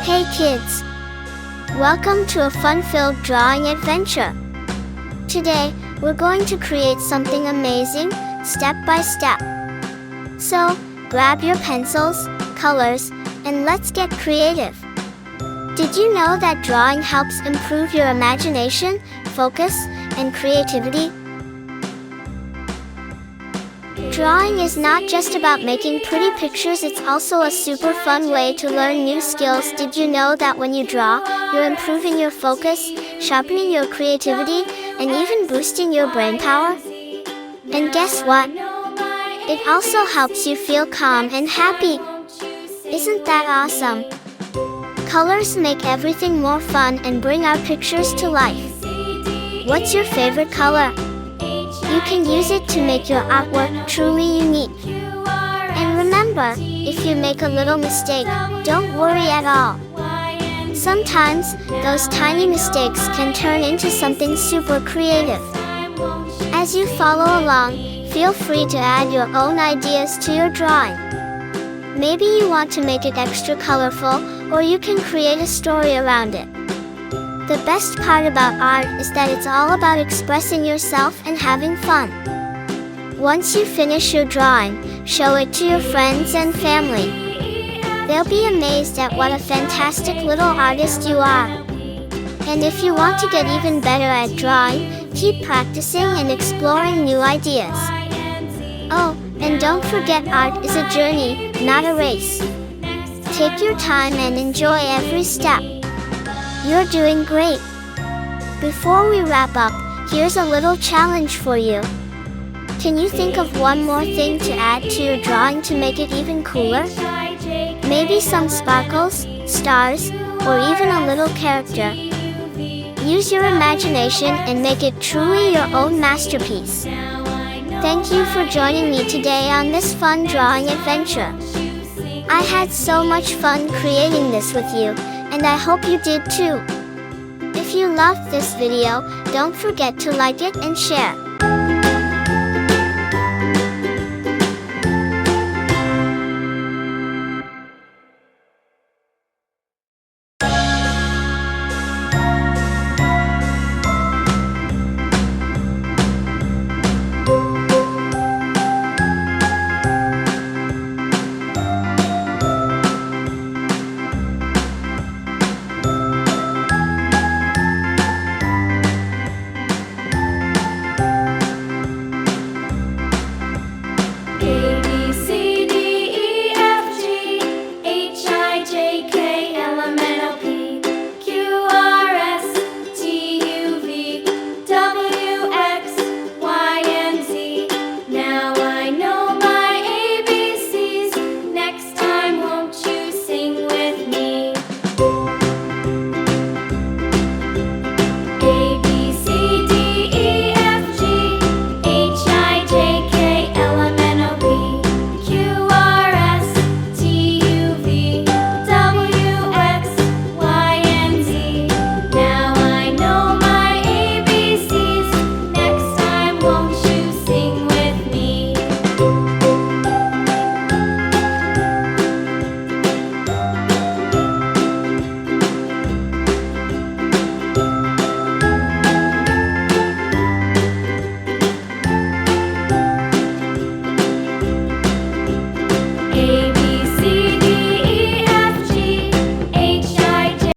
Hey kids! Welcome to a fun-filled drawing adventure. Today, we're going to create something amazing, step by step. So, grab your pencils, colors, and let's get creative. Did you know that drawing helps improve your imagination, focus, and creativity? Drawing is not just about making pretty pictures, it's also a super fun way to learn new skills. Did you know that when you draw, you're improving your focus, sharpening your creativity, and even boosting your brain power? And guess what? It also helps you feel calm and happy. Isn't that awesome? Colors make everything more fun and bring our pictures to life. What's your favorite color? You can use it to make your artwork truly unique. And remember, if you make a little mistake, don't worry at all. Sometimes, those tiny mistakes can turn into something super creative. As you follow along, feel free to add your own ideas to your drawing. Maybe you want to make it extra colorful, or you can create a story around it. The best part about art is that it's all about expressing yourself and having fun. Once you finish your drawing, show it to your friends and family. They'll be amazed at what a fantastic little artist you are. And if you want to get even better at drawing, keep practicing and exploring new ideas. Oh, and don't forget, art is a journey, not a race. Take your time and enjoy every step. You're doing great. Before we wrap up, here's a little challenge for you. Can you think of one more thing to add to your drawing to make it even cooler? Maybe some sparkles, stars, or even a little character. Use your imagination and make it truly your own masterpiece. Thank you for joining me today on this fun drawing adventure. I had so much fun creating this with you, and I hope you did too. If you loved this video, don't forget to like it and share.